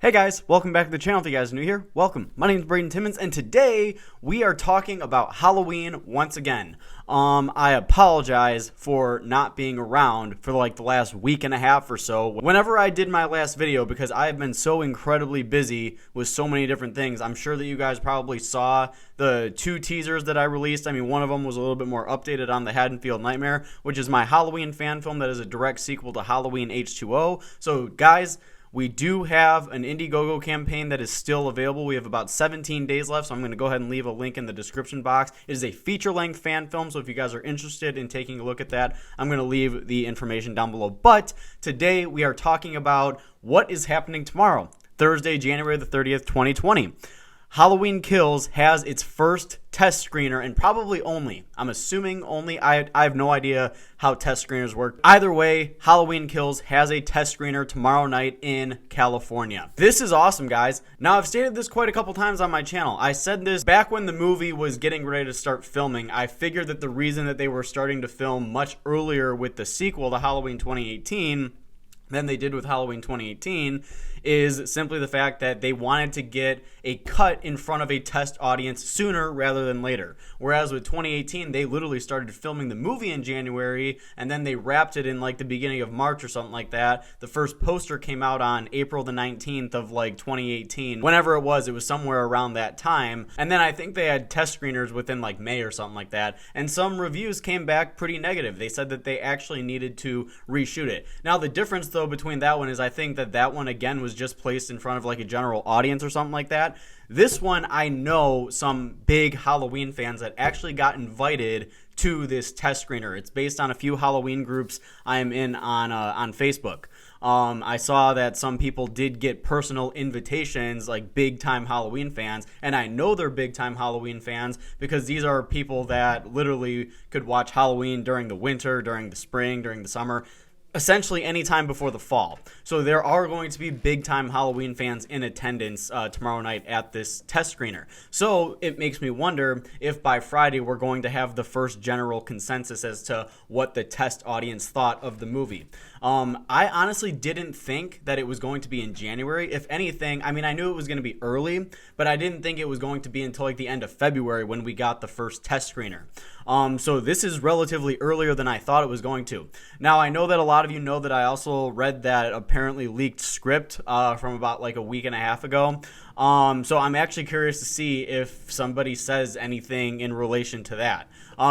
Hey guys, welcome back to the channel. If you guys are new here, welcome. My name is Braden Timmons, and today we are talking about Halloween once again. I apologize for not being around for like the last week and a half or so whenever I did my last video, because I have been so incredibly busy with so many different things. I'm sure that you guys probably saw the two teasers that I released. I mean, one of them was a little bit more updated on the Haddonfield Nightmare, which is my Halloween fan film that is a direct sequel to Halloween H2O. So guys, we do have an Indiegogo campaign that is still available. We have about 17 days left, so I'm going to go ahead and leave a link in the description box. It is a feature-length fan film, so if you guys are interested in taking a look at that, I'm going to leave the information down below. But today we are talking about what is happening tomorrow, Thursday, January the 30th, 2020. Halloween Kills has its first test screener, and probably only. I'm assuming only. I have no idea how test screeners work. Either way, Halloween Kills has a test screener tomorrow night in California. This is awesome, guys. Now, I've stated this quite a couple times on my channel. I said this back when the movie was getting ready to start filming. I figured that the reason that they were starting to film much earlier with the sequel to Halloween 2018 than they did with Halloween 2018 is simply the fact that they wanted to get a cut in front of a test audience sooner rather than later. Whereas with 2018, they literally started filming the movie in January, and then they wrapped it in like the beginning of March or something like that. The first poster came out on April the 19th of like 2018. Whenever it was somewhere around that time. And then I think they had test screeners within like May or something like that. And some reviews came back pretty negative. They said that they actually needed to reshoot it. Now, the difference though between that one is I think that one again was just placed in front of like a general audience or something like that. This one, I know some big Halloween fans that actually got invited to this test screener. It's based on a few Halloween groups I am in on Facebook. I saw that some people did get personal invitations, like big time Halloween fans, and I know they're big time Halloween fans because these are people that literally could watch Halloween during the winter, during the spring, during the summer, essentially any time before the fall. So there are going to be big time Halloween fans in attendance tomorrow night at this test screener. So it makes me wonder if by Friday we're going to have the first general consensus as to what the test audience thought of the movie. I honestly didn't think that it was going to be in January. If anything, I mean, I knew it was going to be early, but I didn't think it was going to be until like the end of February when we got the first test screener. So this is relatively earlier than I thought it was going to. Now, I know that a lot of you know that I also read that apparently leaked script from about like a week and a half ago. So I'm actually curious to see if somebody says anything in relation to that.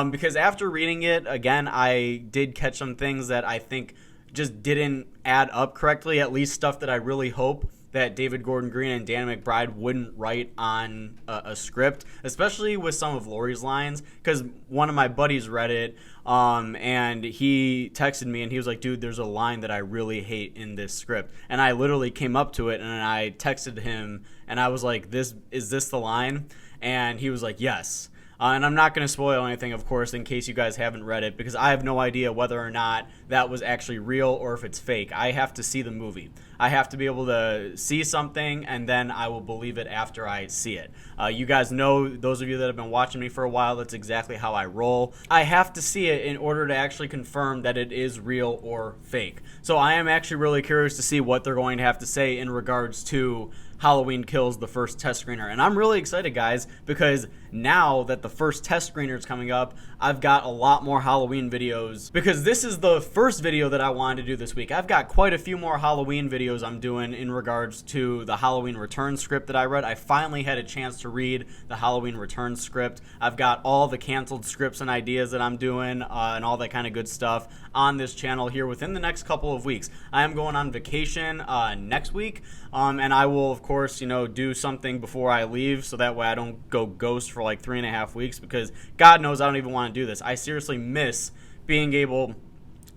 Because after reading it, again, I did catch some things that I think just didn't add up correctly, at least stuff that I really hope that David Gordon Green and Danny McBride wouldn't write on a script, especially with some of Laurie's lines, because one of my buddies read it, and he texted me and he was like, dude, there's a line that I really hate in this script. And I literally came up to it and I texted him and I was like, is this the line? And he was like, yes. And I'm not going to spoil anything, of course, in case you guys haven't read it, because I have no idea whether or not that was actually real or if it's fake. I have to see the movie. I have to be able to see something, and then I will believe it after I see it. You guys know, those of you that have been watching me for a while, that's exactly how I roll. I have to see it in order to actually confirm that it is real or fake. So I am actually really curious to see what they're going to have to say in regards to Halloween Kills, the first test screener. And I'm really excited, guys, because now that the first test screener is coming up, I've got a lot more Halloween videos, because this is the first video that I wanted to do this week. I've got quite a few more Halloween videos I'm doing in regards to the Halloween Returns script that I read. I finally had a chance to read the Halloween Returns script. I've got all the canceled scripts and ideas that I'm doing and all that kind of good stuff on this channel here within the next couple of weeks. I am going on vacation next week, and I will, of course, do something before I leave so that way I don't go ghost for like 3.5 weeks, because God knows I don't even want to do this. I seriously miss being able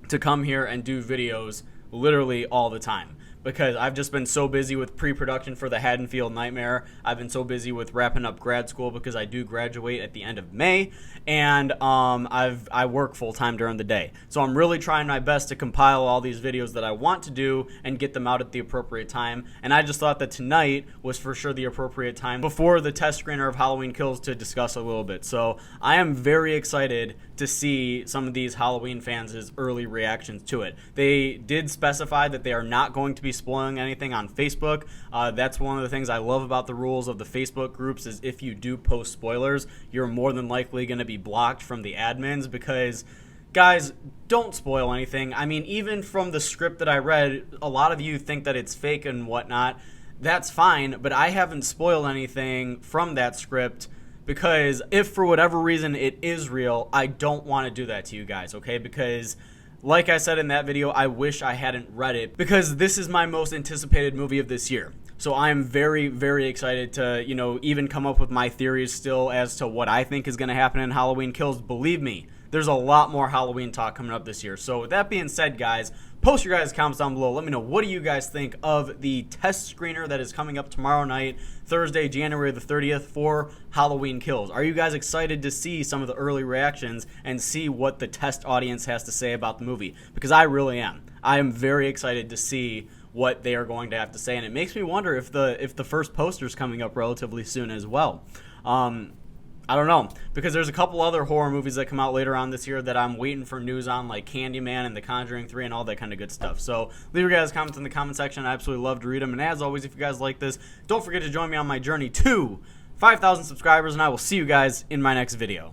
to come here and do videos literally all the time, because I've just been so busy with pre-production for the Haddonfield Nightmare. I've been so busy with wrapping up grad school, because I do graduate at the end of May, and I work full-time during the day. So I'm really trying my best to compile all these videos that I want to do and get them out at the appropriate time, and I just thought that tonight was for sure the appropriate time before the test screener of Halloween Kills to discuss a little bit. So I am very excited to see some of these Halloween fans' early reactions to it. They did specify that they are not going to be spoiling anything on Facebook. That's one of the things I love about the rules of the Facebook groups is if you do post spoilers, you're more than likely going to be blocked from the admins because, guys, don't spoil anything. I mean, even from the script that I read, a lot of you think that it's fake and whatnot. That's fine, but I haven't spoiled anything from that script because if for whatever reason it is real, I don't want to do that to you guys, okay? Because like I said in that video, I wish I hadn't read it because this is my most anticipated movie of this year. So I am very, very excited to, even come up with my theories still as to what I think is going to happen in Halloween Kills. Believe me, there's a lot more Halloween talk coming up this year. So with that being said, guys, post your guys' comments down below. Let me know, what do you guys think of the test screener that is coming up tomorrow night, Thursday, January the 30th for Halloween Kills? Are you guys excited to see some of the early reactions and see what the test audience has to say about the movie? Because I really am. I am very excited to see what they are going to have to say, and it makes me wonder if the first poster's coming up relatively soon as well. I don't know, because there's a couple other horror movies that come out later on this year that I'm waiting for news on, like Candyman and The Conjuring 3 and all that kind of good stuff. So leave your guys' comments in the comment section. I absolutely love to read them. And as always, if you guys like this, don't forget to join me on my journey to 5,000 subscribers, and I will see you guys in my next video.